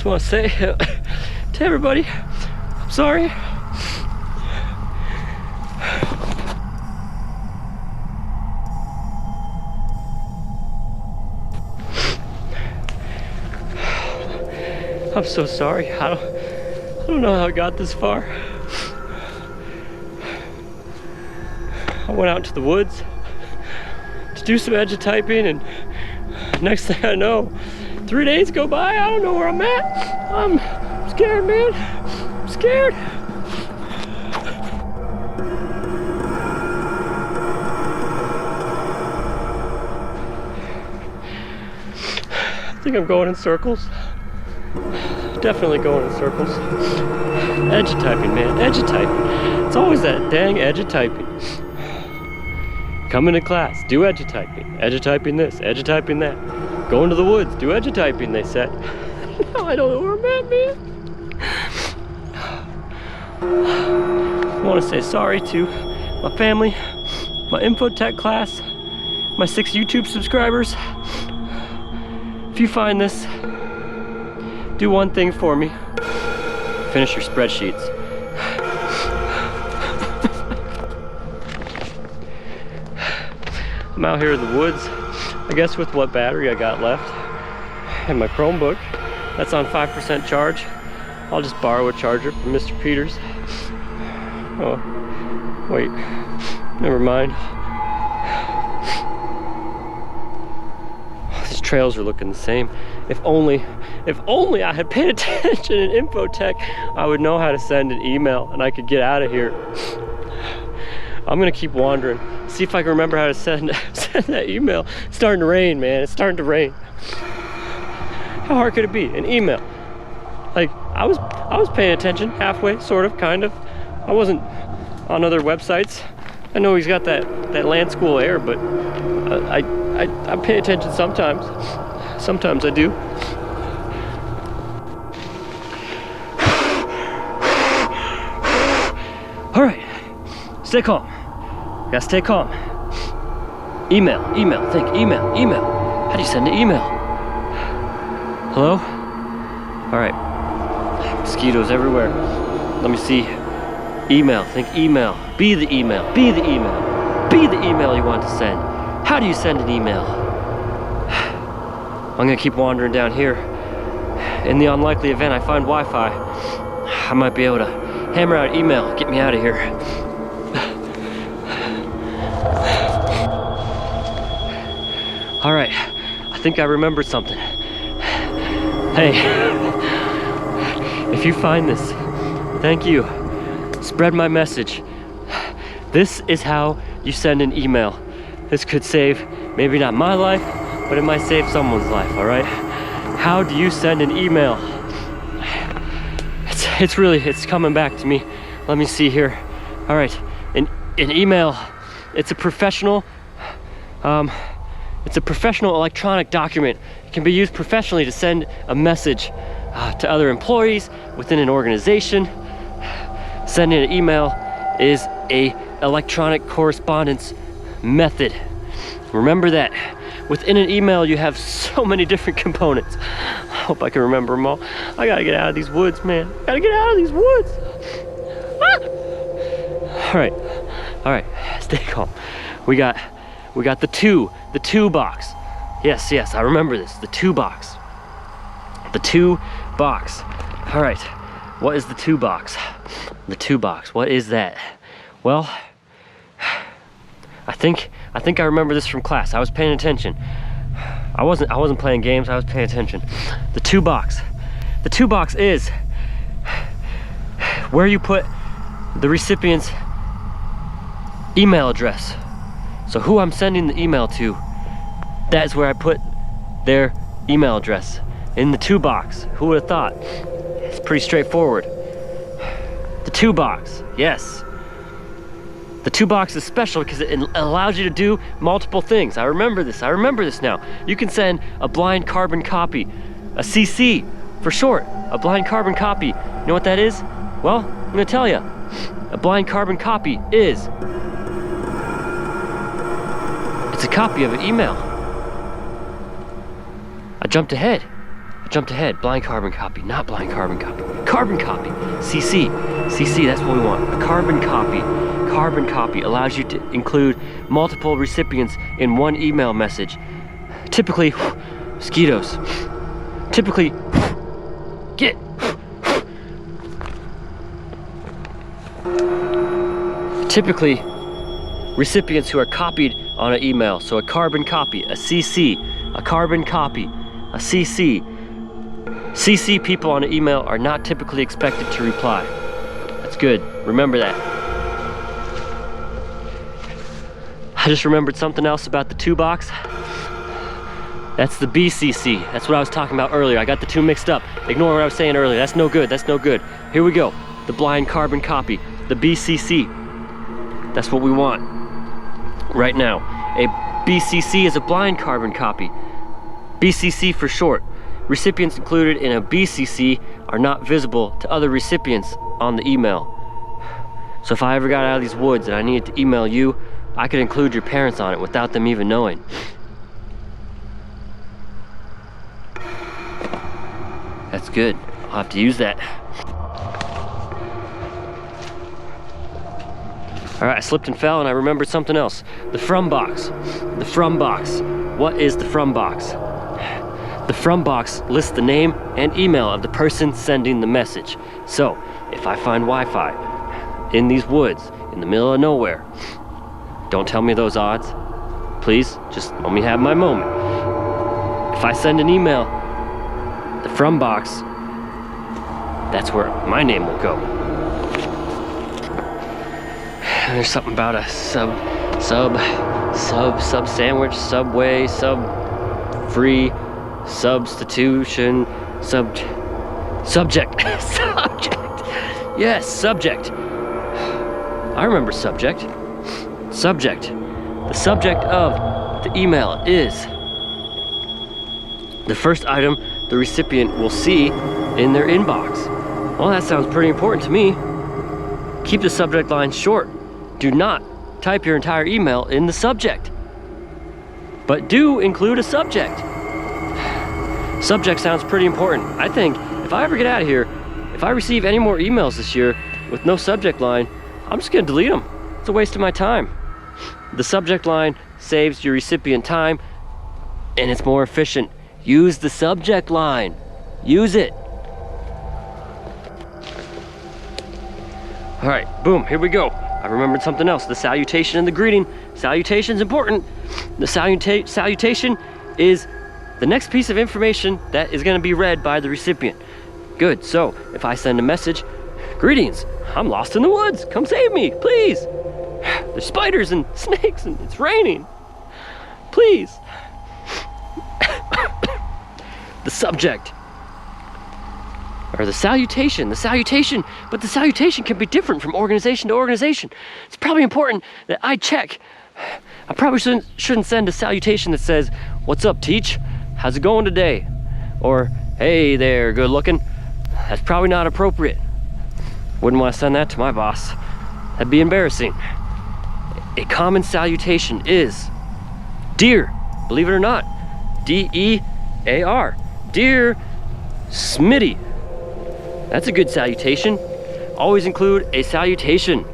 just want to say to everybody, I'm sorry. I'm so sorry. I don't know how I got this far. I went out into the woods to do some edge-typing, and next thing I know, 3 days go by, I don't know where I'm at. I'm scared, man. I'm scared. I think I'm going in circles. Definitely going in circles. Edge-typing, man. Edge-typing. It's always that dang edge-typing. Come into class, do edge-typing. Edge-typing this, edge-typing that. Go into the woods, do edge-typing, they said. Now I don't know where I'm at, man. I want to say sorry to my family, my infotech class, my 6 YouTube subscribers. If you find this, do one thing for me. Finish your spreadsheets. I'm out here in the woods, I guess with what battery I got left, and my Chromebook. That's on 5% charge. I'll just borrow a charger from Mr. Peters. Oh, wait, never mind. These trails are looking the same. If only I had paid attention in infotech, I would know how to send an email and I could get out of here. I'm gonna keep wandering, see if I can remember how to send that email. It's starting to rain, man. It's starting to rain. How hard could it be? An email. Like, I was paying attention halfway, sort of, kind of. I wasn't on other websites. I know he's got that land school air, but I pay attention sometimes. Sometimes I do. All right, stay calm. You gotta stay calm. Email, think email. How do you send an email? Hello? All right, mosquitoes everywhere. Let me see. Email, think email. Be the email you want to send. How do you send an email? I'm gonna keep wandering down here. In the unlikely event I find Wi-Fi, I might be able to hammer out email, get me out of here. All right, I think I remembered something. Hey, if you find this, thank you. Spread my message. This is how you send an email. This could save, maybe not my life, but it might save someone's life, all right? How do you send an email? It's coming back to me. Let me see here. All right, an email, it's a professional electronic document. It can be used professionally to send a message to other employees within an organization. Sending an email is a electronic correspondence method. Remember that. Within an email, you have so many different components. I hope I can remember them all. I gotta get out of these woods, man. I gotta get out of these woods. Ah! All right, stay calm. We got the two box. Yes, I remember this, the 2 box. The 2 box. All right, what is the 2 box? The 2 box, what is that? Well, I think I remember this from class. I was paying attention. I wasn't playing games, I was paying attention. The 2 box. The 2 box is where you put the recipient's email address. So who I'm sending the email to, that's where I put their email address. In the 2 box. Who would have thought? It's pretty straightforward. The 2 box, yes. The 2 box is special because it allows you to do multiple things. I remember this now. You can send a blind carbon copy, a CC for short, a blind carbon copy. You know what that is? Well, I'm gonna tell you. A blind carbon copy is, it's a copy of an email. I jumped ahead. jumped ahead. Blind carbon copy, not blind carbon copy. Carbon copy, CC. CC, that's what we want. A carbon copy. Carbon copy allows you to include multiple recipients in one email message. Typically, mosquitoes. Typically, get. Typically, recipients who are copied on an email. So a carbon copy, a CC, a carbon copy, a CC. CC people on an email are not typically expected to reply. That's good. Remember that. I just remembered something else about the 2 box. That's the BCC. That's what I was talking about earlier. I got the 2 mixed up. Ignore what I was saying earlier. That's no good. That's no good. Here we go. The blind carbon copy, the BCC. That's what we want right now. A BCC is a blind carbon copy. BCC for short. Recipients included in a BCC are not visible to other recipients on the email. So if I ever got out of these woods and I needed to email you, I could include your parents on it without them even knowing. That's good. I'll have to use that. All right, I slipped and fell and I remembered something else. The from box. The from box. What is the from box? The from box lists the name and email of the person sending the message. So, if I find Wi-Fi in these woods, in the middle of nowhere, don't tell me those odds. Please, just let me have my moment. If I send an email, the from box, that's where my name will go. And there's something about a sub sandwich, Subway, sub free, substitution, subject. Yes, subject. I remember subject. Subject. The subject of the email is the first item the recipient will see in their inbox. Well, that sounds pretty important to me. Keep the subject line short. Do not type your entire email in the subject, but do include a subject. Subject sounds pretty important. I think if I ever get out of here, if I receive any more emails this year with no subject line, I'm just gonna delete them. It's a waste of my time. The subject line saves your recipient time and it's more efficient. Use the subject line. Use it. All right, boom, here we go. I remembered something else, the salutation and the greeting. Salutation's important. The salutation is the next piece of information that is gonna be read by the recipient. Good, so if I send a message, greetings, I'm lost in the woods, come save me, please. There's spiders and snakes and it's raining, please. The subject, or the salutation, but the salutation can be different from organization to organization. It's probably important that I check. I probably shouldn't send a salutation that says, "What's up, Teach? How's it going today?" Or, "Hey there, good looking." That's probably not appropriate. Wouldn't want to send that to my boss. That'd be embarrassing. A common salutation is "Dear," believe it or not, D-E-A-R, "Dear Smitty." That's a good salutation. Always include a salutation.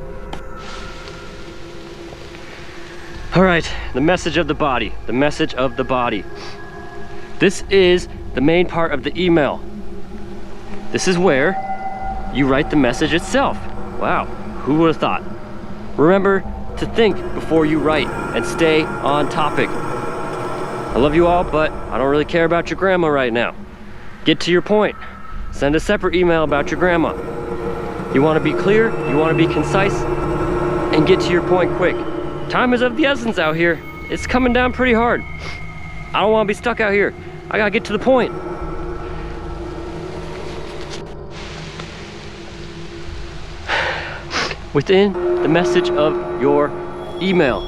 All right, the message of the body, the message of the body. This is the main part of the email. This is where you write the message itself. Wow, who would have thought? Remember to think before you write and stay on topic. I love you all, but I don't really care about your grandma right now. Get to your point. Send a separate email about your grandma. You want to be clear, you want to be concise, and get to your point quick. Time is of the essence out here. It's coming down pretty hard. I don't want to be stuck out here. I gotta get to the point. Within the message of your email,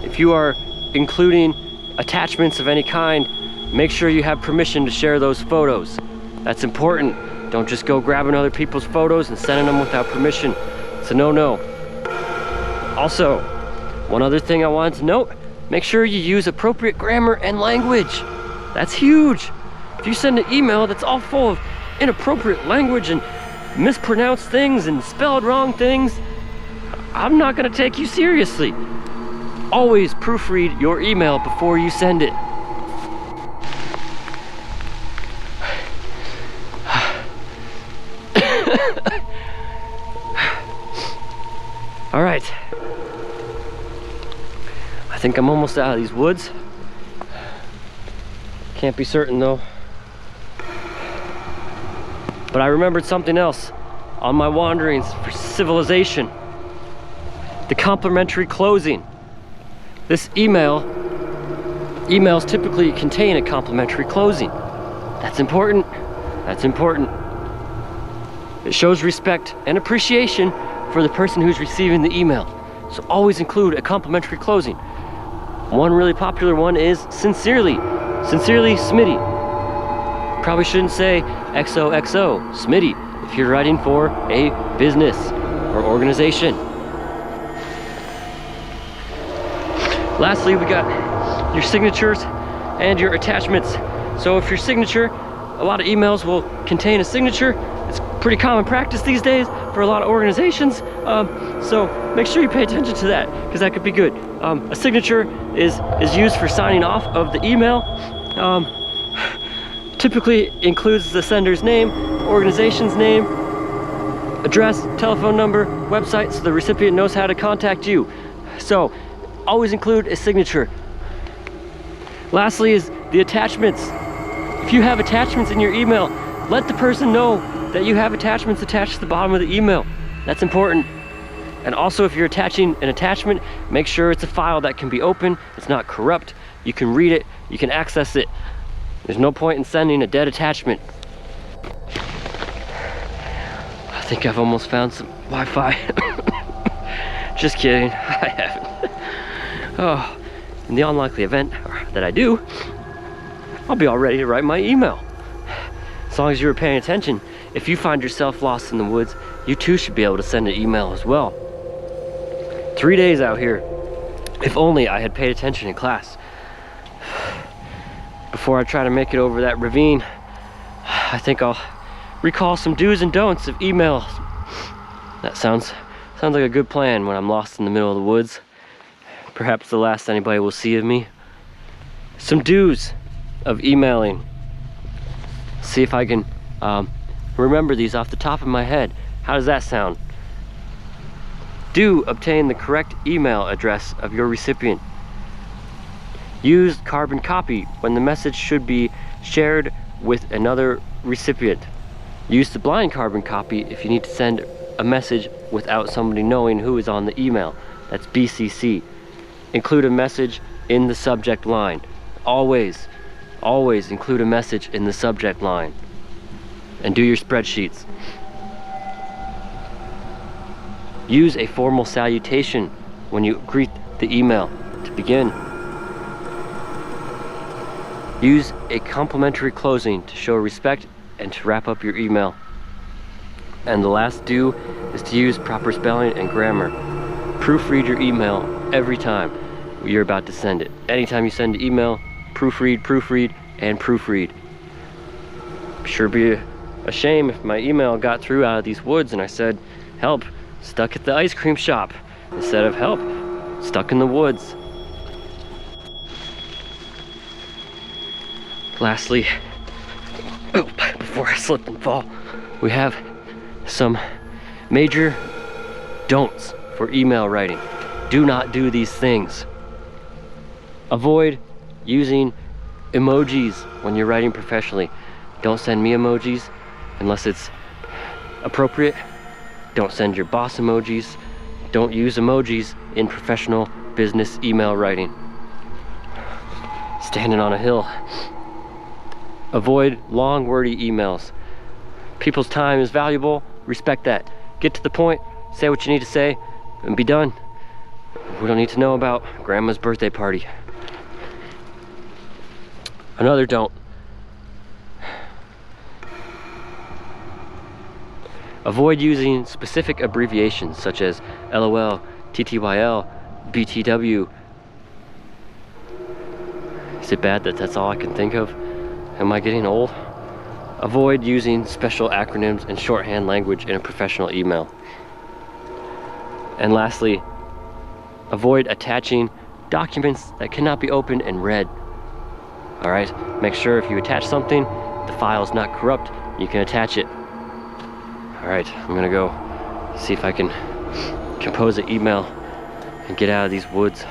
if you are including attachments of any kind, make sure you have permission to share those photos. That's important. Don't just go grabbing other people's photos and sending them without permission. It's a no-no. Also, one other thing I wanted to note, make sure you use appropriate grammar and language. That's huge. If you send an email that's all full of inappropriate language and mispronounced things and spelled wrong things, I'm not gonna take you seriously. Always proofread your email before you send it. All right, I think I'm almost out of these woods. Can't be certain though. But I remembered something else on my wanderings for civilization. The complimentary closing. Emails typically contain a complimentary closing. That's important. That's important. It shows respect and appreciation for the person who's receiving the email. So always include a complimentary closing. One really popular one is sincerely. Sincerely, Smitty. Probably shouldn't say XOXO, Smitty, if you're writing for a business or organization. Lastly, we got your signatures and your attachments. So if your signature, a lot of emails will contain a signature. It's pretty common practice these days for a lot of organizations. So make sure you pay attention to that, because that could be good. A signature is used for signing off of the email. Typically includes the sender's name, organization's name, address, telephone number, website, so the recipient knows how to contact you. So always include a signature. Lastly is the attachments. If you have attachments in your email, let the person know that you have attachments attached to the bottom of the email. That's important. And also, if you're attaching an attachment, make sure it's a file that can be opened, it's not corrupt, you can read it, you can access it. There's no point in sending a dead attachment. I think I've almost found some Wi-Fi. Just kidding, I haven't. Oh, in the unlikely event that I do, I'll be all ready to write my email. As long as you were paying attention, if you find yourself lost in the woods, you too should be able to send an email as well. 3 days out here. If only I had paid attention in class. Before I try to make it over that ravine, I think I'll recall some do's and don'ts of emails. That sounds like a good plan when I'm lost in the middle of the woods. Perhaps the last anybody will see of me. Some do's of emailing. See if I can remember these off the top of my head. How does that sound? Do obtain the correct email address of your recipient. Use carbon copy when the message should be shared with another recipient. Use the blind carbon copy if you need to send a message without somebody knowing who is on the email. That's BCC. Include a message in the subject line. Always include a message in the subject line. And do your spreadsheets. Use a formal salutation when you greet the email to begin. Use a complimentary closing to show respect and to wrap up your email. And the last do is to use proper spelling and grammar. Proofread your email every time you're about to send it. Anytime you send an email, proofread, and proofread. Sure be a shame if my email got through out of these woods and I said, help, stuck at the ice cream shop, instead of help, stuck in the woods. Lastly, before I slip and fall, we have some major don'ts for email writing. Do not do these things. Avoid using emojis when you're writing professionally. Don't send me emojis unless it's appropriate. Don't send your boss emojis. Don't use emojis in professional business email writing. Standing on a hill. Avoid long, wordy emails. People's time is valuable. Respect that. Get to the point, say what you need to say, and be done. We don't need to know about grandma's birthday party. Another don't. Avoid using specific abbreviations such as LOL, TTYL, BTW. Is it bad that that's all I can think of? Am I getting old? Avoid using special acronyms and shorthand language in a professional email. And lastly, avoid attaching documents that cannot be opened and read. All right, make sure if you attach something, the file is not corrupt, you can attach it. All right, I'm gonna go see if I can compose an email and get out of these woods.